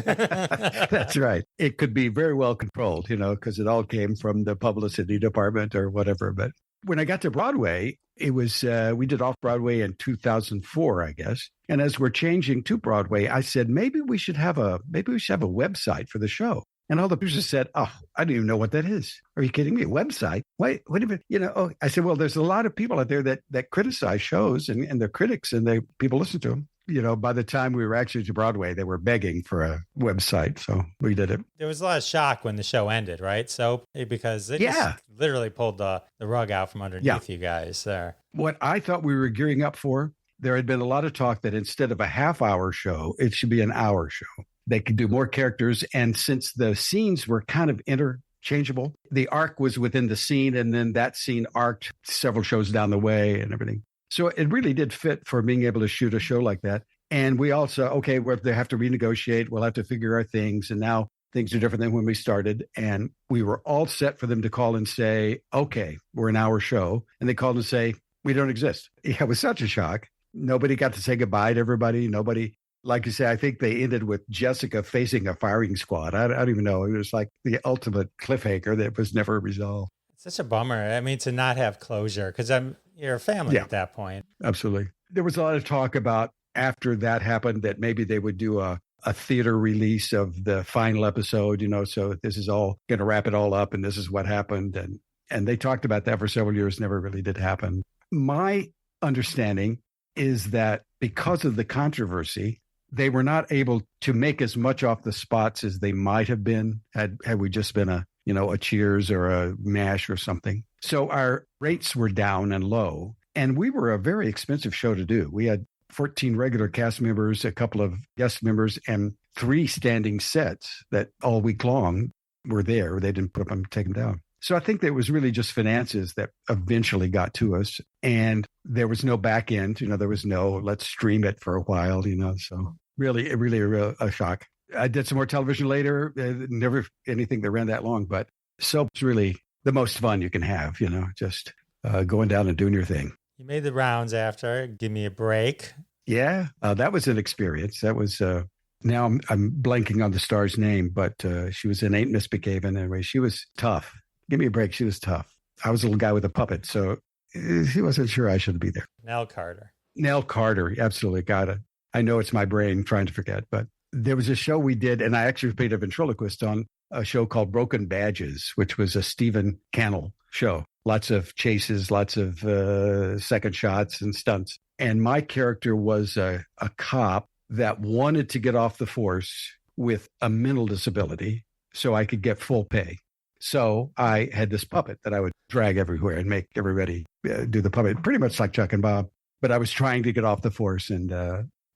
Speaker 3: That's right. It could be very well controlled, because it all came from the publicity department or whatever. But when I got to Broadway, it was, we did off-Broadway in 2004, I guess. And as we're changing to Broadway, I said, maybe we should have a website for the show. And all the producers said, oh, I don't even know what that is. Are you kidding me? A website? Wait a minute. I said, well, there's a lot of people out there that criticize shows and they're critics and people listen to them. By the time we were actually to Broadway, they were begging for a website. So we did it.
Speaker 2: There was a lot of shock when the show ended, right? So because they just literally pulled the rug out from underneath you guys there.
Speaker 3: What I thought we were gearing up for, there had been a lot of talk that instead of a half-hour show, it should be an hour show. They could do more characters. And since the scenes were kind of interchangeable, the arc was within the scene, and then that scene arced several shows down the way and everything. So it really did fit for being able to shoot a show like that. And we also, they have to renegotiate. We'll have to figure our things. And now things are different than when we started. And we were all set for them to call and say, okay, we're an hour show. And they called and say, we don't exist. Yeah, it was such a shock. Nobody got to say goodbye to everybody. Nobody. Like you say, I think they ended with Jessica facing a firing squad. I don't even know. It was like the ultimate cliffhanger that was never resolved.
Speaker 2: It's such a bummer. I mean, to not have closure, because you're a family at that point.
Speaker 3: Absolutely. There was a lot of talk about after that happened that maybe they would do a theater release of the final episode, so this is all going to wrap it all up and this is what happened. And they talked about that for several years, never really did happen. My understanding is that because of the controversy, they were not able to make as much off the spots as they might have been had we just been a Cheers or a MASH or something. So our rates were down and low, and we were a very expensive show to do. We had 14 regular cast members, a couple of guest members, and 3 standing sets that all week long were there. They didn't put them, take them down. So I think that it was really just finances that eventually got to us, and there was no back end. There was no, let's stream it for a while, so really a shock. I did some more television later, never anything that ran that long, but soap's really the most fun you can have, just going down and doing your thing.
Speaker 2: You made the rounds after. Give Me a Break.
Speaker 3: Yeah, that was an experience. That was, now I'm blanking on the star's name, but she was in Ain't Misbehavin'. Anyway, she was tough. Give Me a Break. She was tough. I was a little guy with a puppet, so he wasn't sure I should be there.
Speaker 2: Nell Carter.
Speaker 3: Nell Carter. Absolutely. Got it. I know it's my brain trying to forget, but there was a show we did, and I actually played a ventriloquist on a show called Broken Badges, which was a Stephen Cannell show. Lots of chases, lots of second shots and stunts. And my character was a cop that wanted to get off the force with a mental disability so I could get full pay. So I had this puppet that I would drag everywhere and make everybody do the puppet, pretty much like Chuck and Bob. But I was trying to get off the force.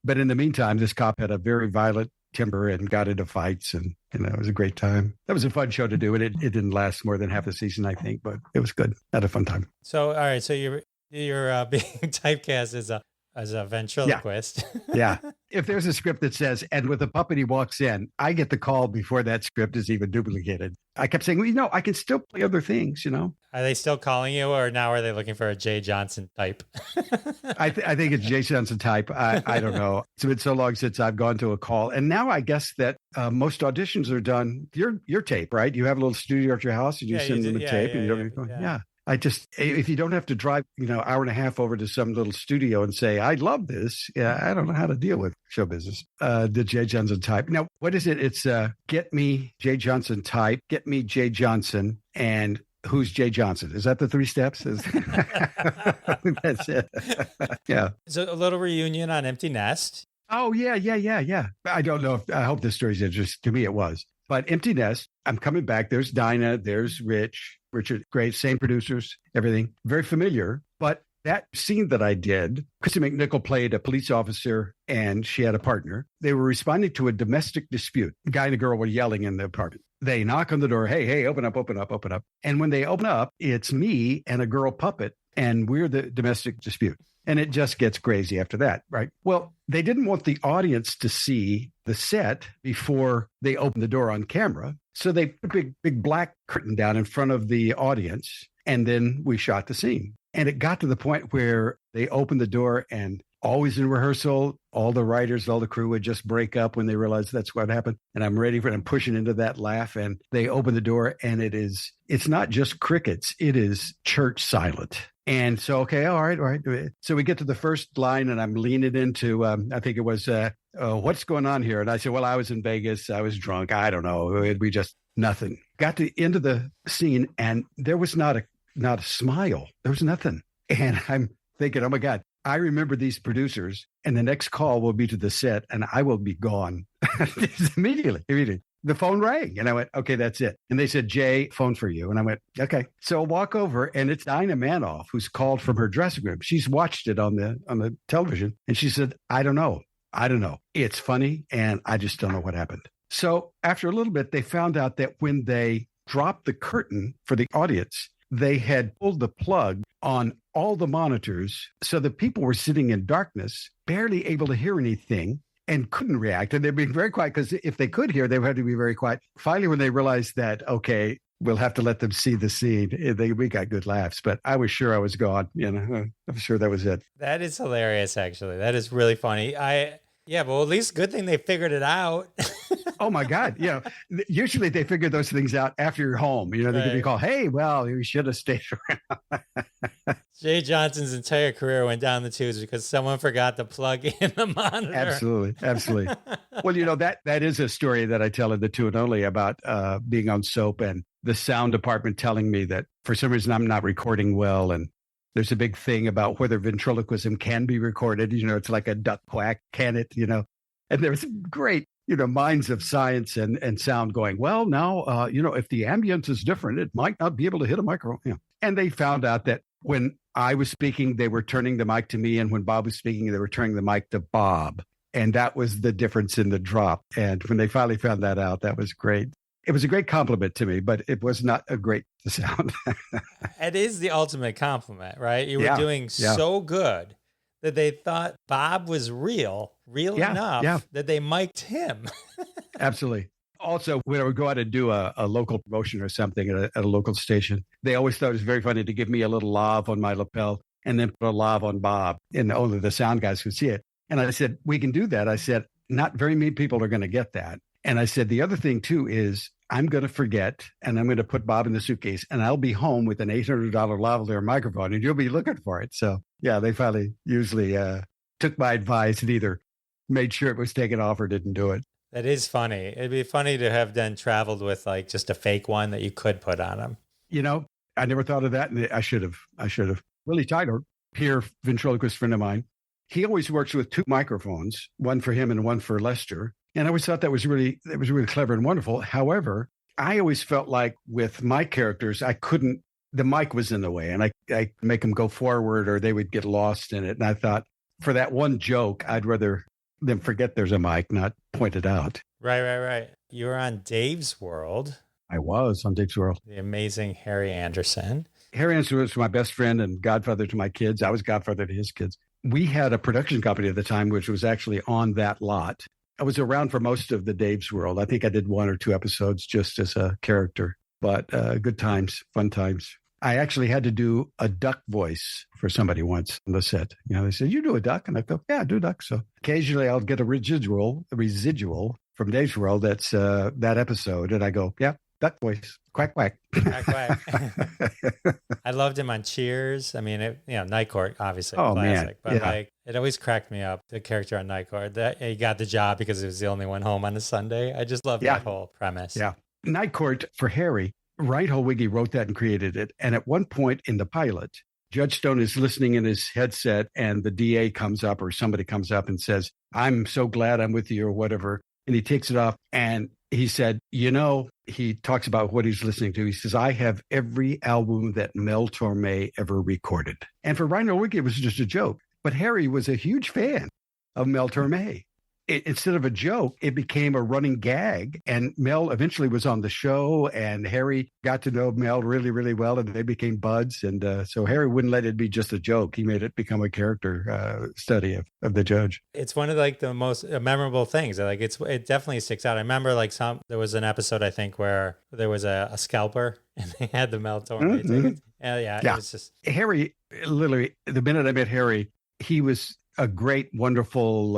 Speaker 3: But in the meantime, this cop had a very violent temper and got into fights. And it was a great time. That was a fun show to do. And it didn't last more than half the season, I think. But it was good. Had a fun time.
Speaker 2: So, all right. So you're being typecast as a ventriloquist.
Speaker 3: Yeah. If there's a script that says, and with a puppet he walks in, I get the call before that script is even duplicated. I kept saying, well, I can still play other things,
Speaker 2: Are they still calling you, or now are they looking for a Jay Johnson type?
Speaker 3: I think it's Jay Johnson type. I don't know. It's been so long since I've gone to a call. And now I guess that most auditions are done. Your tape, right? You have a little studio at your house and you send them a tape and you don't yeah. If you don't have to drive, hour and a half over to some little studio and say, I love this. Yeah, I don't know how to deal with show business. The Jay Johnson type. Now, what is it? It's get me Jay Johnson type, get me Jay Johnson, and who's Jay Johnson? Is that the 3 steps? That's it. Yeah.
Speaker 2: So a little reunion on Empty Nest.
Speaker 3: Oh, yeah. I don't know I hope this story's interesting. To me, it was. But Empty Nest, I'm coming back. There's Dinah, there's Richard, great, same producers, everything. Very familiar. But that scene that I did, Christy McNichol played a police officer and she had a partner. They were responding to a domestic dispute. The guy and the girl were yelling in the apartment. They knock on the door. Hey, open up. And when they open up, it's me and a girl puppet, and we're the domestic dispute. And it just gets crazy after that, right? Well, they didn't want the audience to see the set before they opened the door on camera. So they put a big black curtain down in front of the audience, and then we shot the scene. And it got to the point where they opened the door, and always in rehearsal, all the writers, all the crew would just break up when they realized that's what happened. And I'm ready for it. I'm pushing into that laugh, and they open the door, and it's not just crickets. It is church silent. And so, okay, all right. So we get to the first line, and I'm leaning into, I think it was, what's going on here? And I said, well, I was in Vegas. I was drunk. I don't know. We just nothing. Got to the end of the scene, and there was not a smile. There was nothing. And I'm thinking, oh my God, I remember these producers, and the next call will be to the set, and I will be gone immediately. The phone rang, and I went, okay, that's it. And they said, Jay, phone for you. And I went, okay. So I walk over, and it's Dinah Manoff, who's called from her dressing room. She's watched it on the television, and she said, I don't know. It's funny, and I just don't know what happened. So after a little bit, they found out that when they dropped the curtain for the audience, they had pulled the plug on all the monitors. So the people were sitting in darkness, barely able to hear anything, and couldn't react. And they're being very quiet, because if they could hear, they would have to be very quiet. Finally, when they realized that, okay, we'll have to let them see the scene, we got good laughs. But I was sure I was gone. I'm sure that was it.
Speaker 2: That is hilarious, actually. That is really funny. Well, at least good thing they figured it out.
Speaker 3: Oh my God. Usually they figure those things out after you're home. They can be called, hey, well, you should have stayed around.
Speaker 2: Jay Johnson's entire career went down the tubes because someone forgot to plug in the monitor.
Speaker 3: Absolutely. Well, that is a story that I tell in The Two and Only about being on soap and the sound department telling me that for some reason I'm not recording well. And There's a big thing about whether ventriloquism can be recorded. It's like a duck quack, can it? And there's great, minds of science and sound going, well, now, if the ambience is different, it might not be able to hit a microphone. And they found out that when I was speaking, they were turning the mic to me. And when Bob was speaking, they were turning the mic to Bob. And that was the difference in the drop. And when they finally found that out, that was great. It was a great compliment to me, but it was not a great sound.
Speaker 2: It is the ultimate compliment, right? You were doing so good that they thought Bob was real enough that they mic'd him.
Speaker 3: Absolutely. Also, when I would go out and do a local promotion or something at a local station, they always thought it was very funny to give me a little lav on my lapel and then put a lav on Bob, and only the sound guys could see it. And I said, we can do that. I said, not very many people are going to get that. And I said, the other thing, too, is I'm going to forget, and I'm going to put Bob in the suitcase, and I'll be home with an $800 lavalier microphone, and you'll be looking for it. So, yeah, they finally usually took my advice and either made sure it was taken off or didn't do it.
Speaker 2: That is funny. It'd be funny to have then traveled with like just a fake one that you could put on him.
Speaker 3: I never thought of that, and I should have. Willie Tyler, peer ventriloquist friend of mine, he always works with two microphones, one for him and one for Lester. And I always thought that was really clever and wonderful. However, I always felt like with my characters, the mic was in the way, and I make them go forward or they would get lost in it. And I thought for that one joke, I'd rather them forget there's a mic, not point it out.
Speaker 2: Right. You were on Dave's World.
Speaker 3: I was on Dave's World.
Speaker 2: The amazing Harry Anderson.
Speaker 3: Harry Anderson was my best friend and godfather to my kids. I was godfather to his kids. We had a production company at the time, which was actually on that lot. I was around for most of the Dave's World. I think I did 1 or 2 episodes just as a character, but good times, fun times. I actually had to do a duck voice for somebody once on the set. They said, you do a duck? And I go, yeah, I do a duck. So occasionally I'll get a residual from Dave's World. That's that episode. And I go, yeah, duck voice, quack, quack.
Speaker 2: Quack, quack. I loved him on Cheers. I mean, Night Court, obviously, classic. Man. But it always cracked me up, the character on Night Court. That he got the job because he was the only one home on a Sunday. I just love that whole premise.
Speaker 3: Yeah. Night Court for Harry, Reinhold Wigge wrote that and created it. And at one point in the pilot, Judge Stone is listening in his headset and the DA comes up or somebody comes up and says, I'm so glad I'm with you or whatever. And he takes it off and he said, he talks about what he's listening to. He says, I have every album that Mel Torme ever recorded. And for Reinhold Wigge, it was just a joke. But Harry was a huge fan of Mel Torme. Instead of a joke, it became a running gag. And Mel eventually was on the show, and Harry got to know Mel really, really well, and they became buds. And so Harry wouldn't let it be just a joke. He made it become a character study of the judge.
Speaker 2: It's one of the most memorable things. It definitely sticks out. I remember there was an episode, I think, where there was a scalper and they had the Mel Torme tickets. It was just
Speaker 3: Harry. Literally, the minute I met Harry, he was a great, wonderful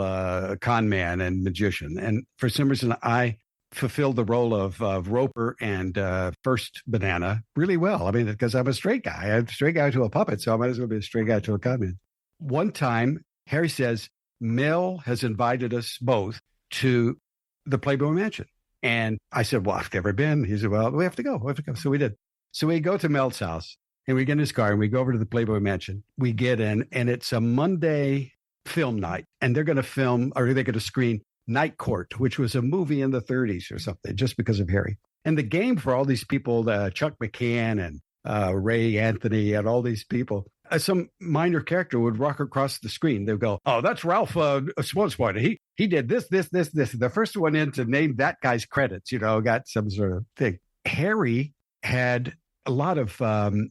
Speaker 3: con man and magician. And for some reason, I fulfilled the role of Roper and First Banana really well. I mean, because I'm a straight guy. I'm a straight guy to a puppet, so I might as well be a straight guy to a con man. One time, Harry says, Mel has invited us both to the Playboy Mansion. And I said, well, I've never been. He said, well, we have to go. So we did. So we go to Mel's house, and we get in his car, and we go over to the Playboy Mansion. We get in, and it's a Monday film night, and they're going to screen Night Court, which was a movie in the 30s or something, just because of Harry. And the game for all these people, Chuck McCann and Ray Anthony and all these people, some minor character would walk across the screen. They'd go, oh, that's Ralph Spoilspoiler. He did this. The first one in to name that guy's credits, got some sort of thing. Harry had a lot of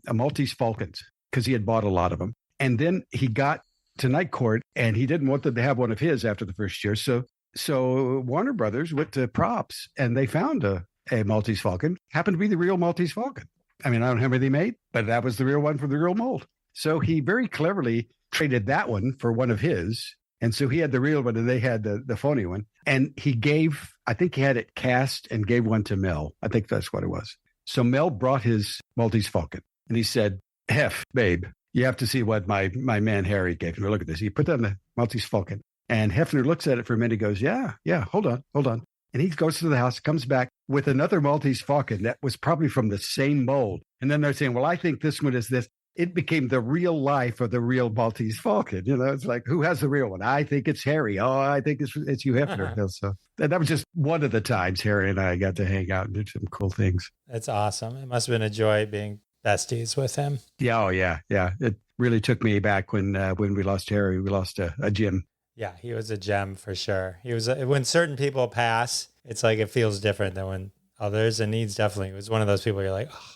Speaker 3: Maltese Falcons because he had bought a lot of them. And then he got to Night Court, and he didn't want them to have one of his after the first year. So Warner Brothers went to props, and they found a Maltese Falcon. Happened to be the real Maltese Falcon. I mean, I don't know how many they made, but that was the real one from the real mold. So he very cleverly traded that one for one of his. And so he had the real one, and they had the phony one. And I think he had it cast and gave one to Mel. I think that's what it was. So Mel brought his Maltese Falcon, and he said, Hef, babe, you have to see what my man Harry gave me. Look at this. He put on the Maltese Falcon. And Hefner looks at it for a minute. He goes, yeah, hold on. And he goes to the house, comes back with another Maltese Falcon that was probably from the same mold. And then they're saying, well, I think this one is this. it became the real life of the real Maltese Falcon. It's like, who has the real one? I think it's Harry. Oh, I think it's Hugh Hefner. So that was just one of the times Harry and I got to hang out and do some cool things.
Speaker 2: That's awesome. It must have been a joy being besties with him.
Speaker 3: Yeah. Oh, yeah. Yeah. It really took me back when we lost Harry. We lost a Jim.
Speaker 2: Yeah, he was a gem for sure. He was when certain people pass, it's like it feels different than when others. And Needs definitely was one of those people you're like, oh.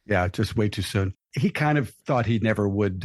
Speaker 3: Yeah, just way too soon. He kind of thought he never would.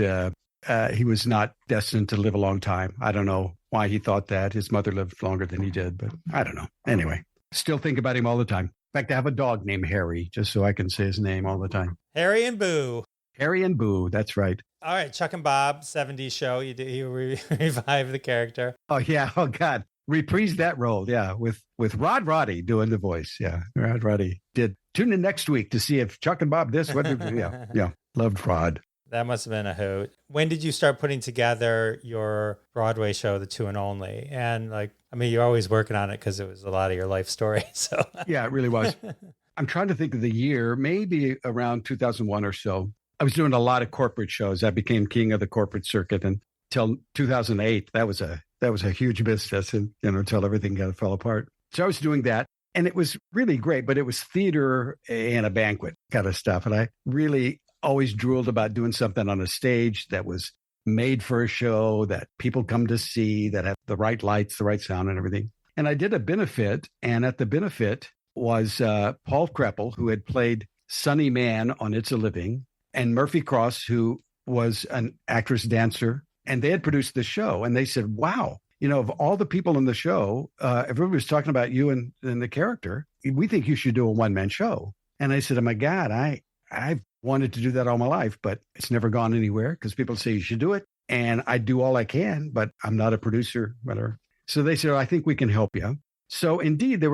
Speaker 3: He was not destined to live a long time. I don't know why he thought that. His mother lived longer than he did, but I don't know. Anyway, still think about him all the time. In fact, I have a dog named Harry, just so I can say his name all the time.
Speaker 2: Harry and Boo.
Speaker 3: Harry and Boo, that's right.
Speaker 2: All right, Chuck and Bob, 70s show. You revived the character.
Speaker 3: Oh, yeah. Oh, God. Reprise that role, yeah, with Rod Roddy doing the voice. Yeah, Rod Roddy did. Tune in next week to see if Chuck and Bob this. Yeah. Loved Rod.
Speaker 2: That must have been a hoot. When did you start putting together your Broadway show, The Two and Only? And you're always working on it because it was a lot of your life story. So
Speaker 3: yeah, it really was. I'm trying to think of the year, maybe around 2001 or so. I was doing a lot of corporate shows. I became king of the corporate circuit until 2008. That was a huge business, and until everything fell apart. So I was doing that, and it was really great. But it was theater and a banquet kind of stuff, and I really always drooled about doing something on a stage that was made for a show that people come to see, that had the right lights, the right sound, and everything. And I did a benefit, and at the benefit was Paul Kreppel, who had played Sonny Man on It's a Living, and Murphy Cross, who was an actress dancer. And they had produced the show, and they said, wow, of all the people in the show, everybody was talking about you and the character. We think you should do a one-man show. And I said, oh, my God, I've wanted to do that all my life, but it's never gone anywhere because people say you should do it. And I do all I can, but I'm not a producer, whatever. So they said, I think we can help you. So indeed, they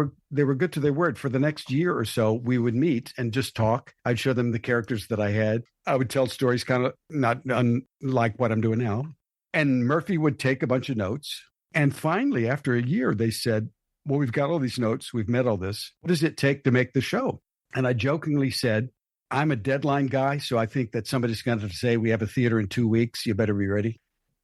Speaker 3: were good to their word. For the next year or so, we would meet and just talk. I'd show them the characters that I had. I would tell stories kind of not unlike what I'm doing now. And Murphy would take a bunch of notes. And finally, after a year, they said, well, we've got all these notes. We've met all this. What does it take to make the show? And I jokingly said, I'm a deadline guy, so I think that somebody's going to say, we have a theater in 2 weeks. You better be ready.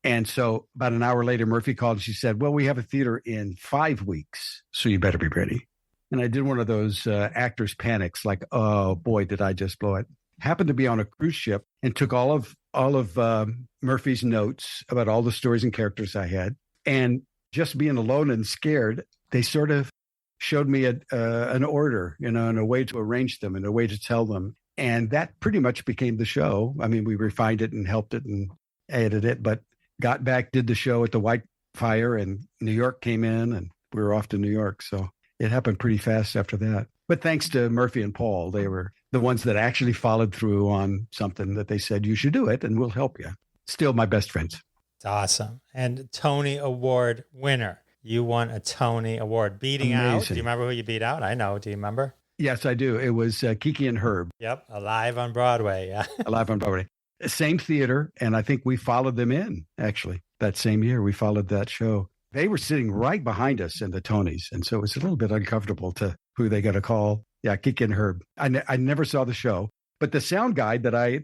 Speaker 3: And so about an hour later, Murphy called and she said, well, we have a theater in 5 weeks, so you better be ready. And I did one of those actors panics, like, oh, boy, did I just blow it. Happened to be on a cruise ship and took all of Murphy's notes about all the stories and characters I had. And just being alone and scared, they sort of showed me an order, and a way to arrange them and a way to tell them. And that pretty much became the show. I mean, we refined it and helped it and added it, but got back, did the show at the White Fire, and New York came in, and we were off to New York. So it happened pretty fast after that. But thanks to Murphy and Paul, they were the ones that actually followed through on something that they said, you should do it and we'll help you. Still my best friends.
Speaker 2: It's awesome. And Tony Award winner. You won a Tony Award. Beating
Speaker 3: Amazing.
Speaker 2: out. Do you remember who you beat out? I know. Do you remember?
Speaker 3: Yes, I do. It was Kiki and Herb.
Speaker 2: Yep. Alive on Broadway. Yeah.
Speaker 3: Alive on Broadway. Same theater. And I think we followed them in, actually. That same year, we followed that show. They were sitting right behind us in the Tonys. And so it was a little bit uncomfortable to who they got to call. Yeah, Kiki and Herb. I never saw the show. But the sound guy that I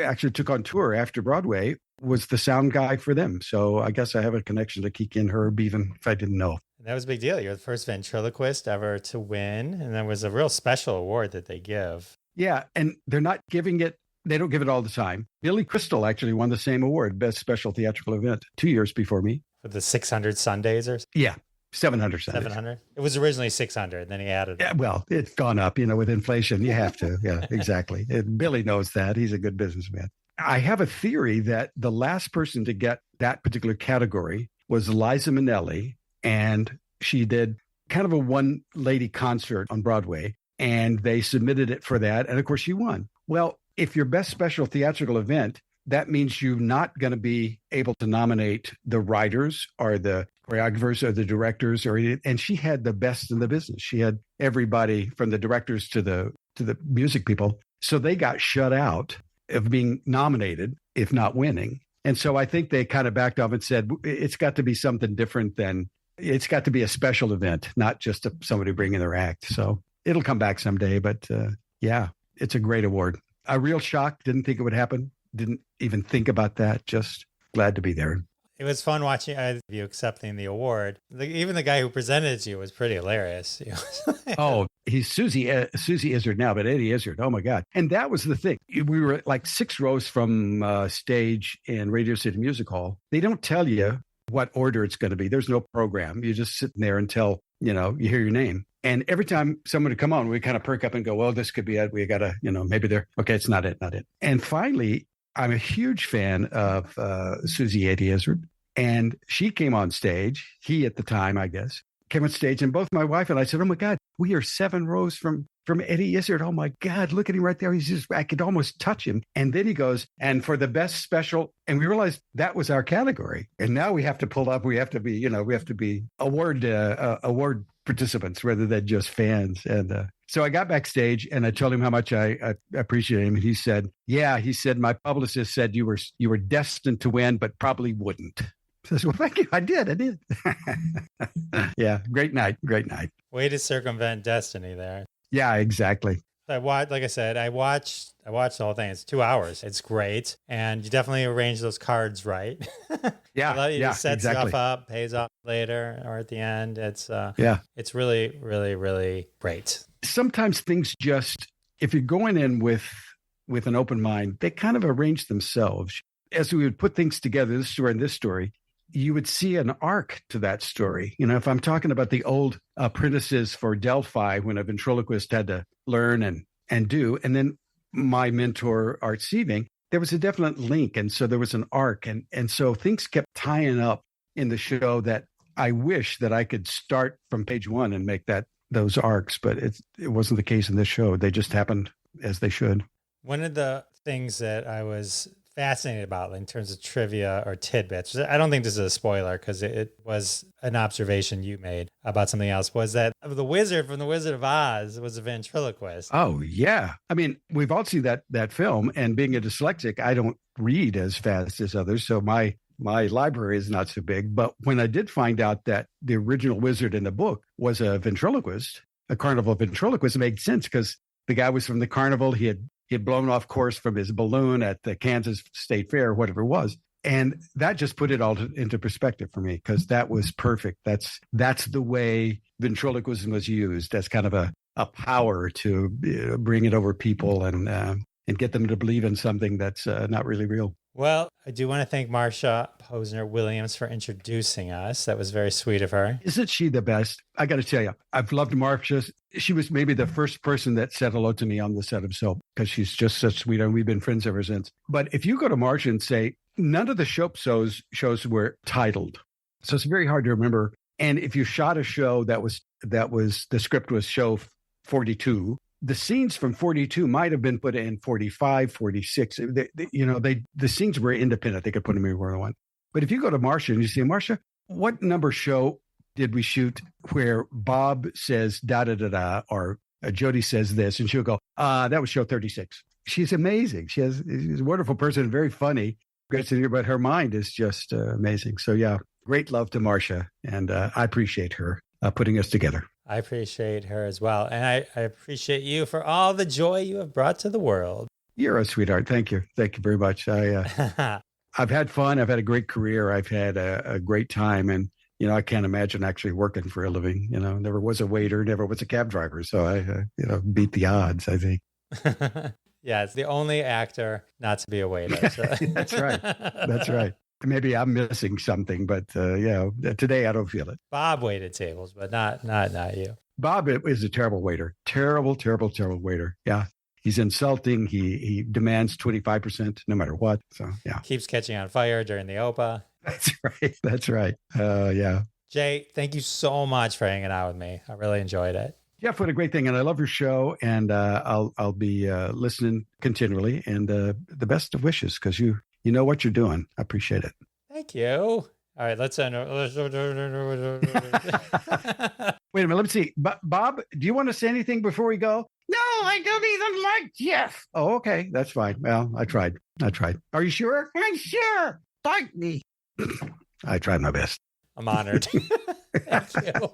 Speaker 3: actually took on tour after Broadway was the sound guy for them. So I guess I have a connection to Kiki and Herb, even if I didn't know.
Speaker 2: And that was a big deal. You're the first ventriloquist ever to win. And that was a real special award that they give.
Speaker 3: Yeah. And they're not giving it. They don't give it all the time. Billy Crystal actually won the same award, Best Special Theatrical Event, 2 years before me.
Speaker 2: For the 600 Sundays or something?
Speaker 3: Yeah. 700 Sundays.
Speaker 2: 700? It was originally 600. Then he added.
Speaker 3: Yeah, well, it's gone up, with inflation. You have to. Yeah, exactly. Billy knows that. He's a good businessman. I have a theory that the last person to get that particular category was Liza Minnelli. And she did kind of a one-lady concert on Broadway. And they submitted it for that. And of course, she won. Well, if your Best Special Theatrical Event, that means you're not going to be able to nominate the writers or the choreographers or the directors and she had the best in the business. She had everybody from the directors to the music people. So they got shut out of being nominated, if not winning. And so I think they kind of backed off and said, it's got to be something different it's got to be a special event, not just somebody bringing their act. So it'll come back someday. But yeah, it's a great award. A real shock. Didn't think it would happen. Didn't even think about that. Just glad to be there.
Speaker 2: It was fun watching you accepting the award. Even the guy who presented it to you was pretty hilarious.
Speaker 3: Oh, he's Susie Izzard now, but Eddie Izzard. Oh my God. And that was the thing. We were like 6 rows from stage in Radio City Music Hall. They don't tell you what order it's going to be. There's no program. You're just sitting there until, you hear your name. And every time someone would come on, we kind of perk up and go, well, this could be it. We got to, maybe okay, it's not it. And finally, I'm a huge fan of Susie Eddie Izzard. And she came on stage. He, at the time, I guess, came on stage. And both my wife and I said, oh, my God, we are 7 rows from Eddie Izzard. Oh, my God, look at him right there. I could almost touch him. And then he goes, and for the best special. And we realized that was our category. And now we have to pull up. We have to be, award participants rather than just fans. And so I got backstage and I told him how much I appreciate him. And he said, my publicist said you were destined to win, but probably wouldn't. I said, well, thank you. I did. Yeah. Great night.
Speaker 2: Way to circumvent destiny there.
Speaker 3: Yeah, exactly.
Speaker 2: Like I said, I watched the whole thing. It's 2 hours. It's great. And you definitely arrange those cards right.
Speaker 3: Yeah.
Speaker 2: You set
Speaker 3: exactly.
Speaker 2: stuff up, pays off later or at the end. It's really, really, really great.
Speaker 3: Sometimes things if you're going in with an open mind, they kind of arrange themselves. As we would put things together, this story and this story, you would see an arc to that story. If I'm talking about the old apprentices for Delphi, when a ventriloquist had to learn and do, and then my mentor, Art Sieving, there was a definite link. And so there was an arc. And so things kept tying up in the show that I wish that I could start from page 1 and make those arcs, but it wasn't the case in this show. They just happened as they should.
Speaker 2: One of the things that I was fascinated about in terms of trivia or tidbits, I don't think this is a spoiler because it was an observation you made about something else, was that the wizard from The Wizard of Oz was a ventriloquist.
Speaker 3: Oh, yeah. I mean, we've all seen that film, and being a dyslexic, I don't read as fast as others. So my library is not so big. But when I did find out that the original wizard in the book was a ventriloquist, a carnival ventriloquist, it made sense because the guy was from the carnival. He had blown off course from his balloon at the Kansas State Fair, whatever it was. And that just put it all into perspective for me, because that was perfect. That's the way ventriloquism was used as kind of a power to bring it over people and get them to believe in something that's not really real.
Speaker 2: Well, I do want to thank Marsha Posner Williams for introducing us. That was very sweet of her.
Speaker 3: Isn't she the best? I got to tell you, I've loved Marsha. She was maybe the first person that said hello to me on the set of Soap, because she's just such sweet, and we've been friends ever since. But if you go to Marsha and say, none of the Soap shows were titled, so it's very hard to remember. And if you shot a show that was the script was show 42, the scenes from 42 might have been put in 45, 46. The scenes were independent. They could put them anywhere they want. But if you go to Marsha and you say, Marsha, what number show did we shoot where Bob says da-da-da-da, or Jody says this, and she'll go, that was show 36. She's amazing. She's a wonderful person, very funny, great to hear, but her mind is just amazing. So yeah, great love to Marsha, and I appreciate her putting us together.
Speaker 2: I appreciate her as well. And I appreciate you for all the joy you have brought to the world.
Speaker 3: You're a sweetheart. Thank you. Thank you very much. I've had fun. I've had a great career. I've had a great time. And, I can't imagine actually working for a living. Never was a waiter, never was a cab driver. So I, beat the odds, I think.
Speaker 2: Yeah, it's the only actor not to be a waiter. So.
Speaker 3: That's right. That's right. Maybe I'm missing something, but today I don't feel it.
Speaker 2: Bob waited tables, but not you.
Speaker 3: Bob is a terrible waiter. Terrible, terrible, terrible waiter. Yeah. He's insulting. He demands 25% no matter what. So yeah.
Speaker 2: Keeps catching on fire during the OPA.
Speaker 3: That's right. That's right. Yeah.
Speaker 2: Jay, thank you so much for hanging out with me. I really enjoyed it.
Speaker 3: Jeff, what a great thing. And I love your show. And I'll be listening continually. And the best of wishes, because you know what you're doing. I appreciate it.
Speaker 2: Thank you. All right, let's end.
Speaker 3: Wait a minute. Let me see. Bob, do you want to say anything before we go? No, I don't even like Jeff. Oh, okay. That's fine. Well, I tried. Are you sure? I'm sure. Thank me. I tried my best.
Speaker 2: I'm honored. Thank you.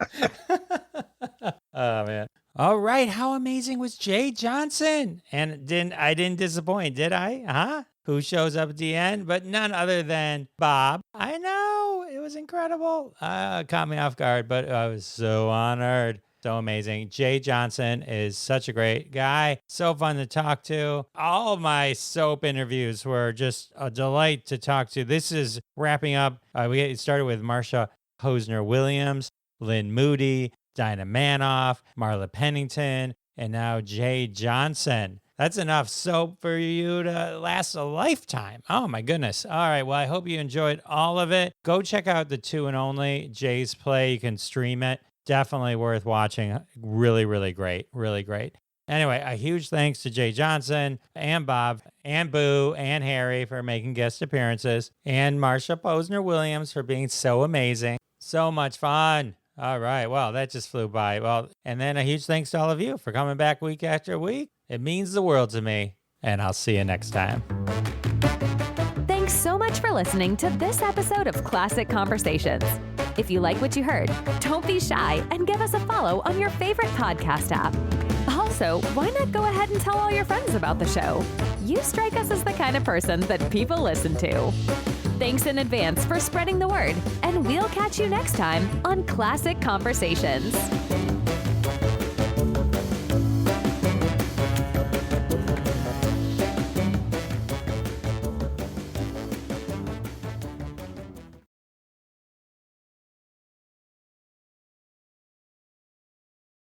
Speaker 2: Oh, man. All right. How amazing was Jay Johnson? And I didn't disappoint, did I? Huh? who shows up at the end, but none other than Bob. I know, it was incredible. Caught me off guard, but I was so honored. So amazing. Jay Johnson is such a great guy. So fun to talk to. All of my soap interviews were just a delight to talk to. This is wrapping up. We started with Marsha Posner-Williams, Lynn Moody, Dinah Manoff, Marla Pennington, and now Jay Johnson. That's enough soap for you to last a lifetime. Oh my goodness. All right. Well, I hope you enjoyed all of it. Go check out the two and only Jay's play. You can stream it. Definitely worth watching. Really, really great. Really great. Anyway, a huge thanks to Jay Johnson and Bob and Boo and Harry for making guest appearances, and Marsha Posner-Williams for being so amazing. So much fun. All right. Well, that just flew by. Well, and then a huge thanks to all of you for coming back week after week. It means the world to me, and I'll see you next time.
Speaker 1: Thanks so much for listening to this episode of Classic Conversations. If you like what you heard, don't be shy and give us a follow on your favorite podcast app. Also, why not go ahead and tell all your friends about the show? You strike us as the kind of person that people listen to. Thanks in advance for spreading the word, and we'll catch you next time on Classic Conversations.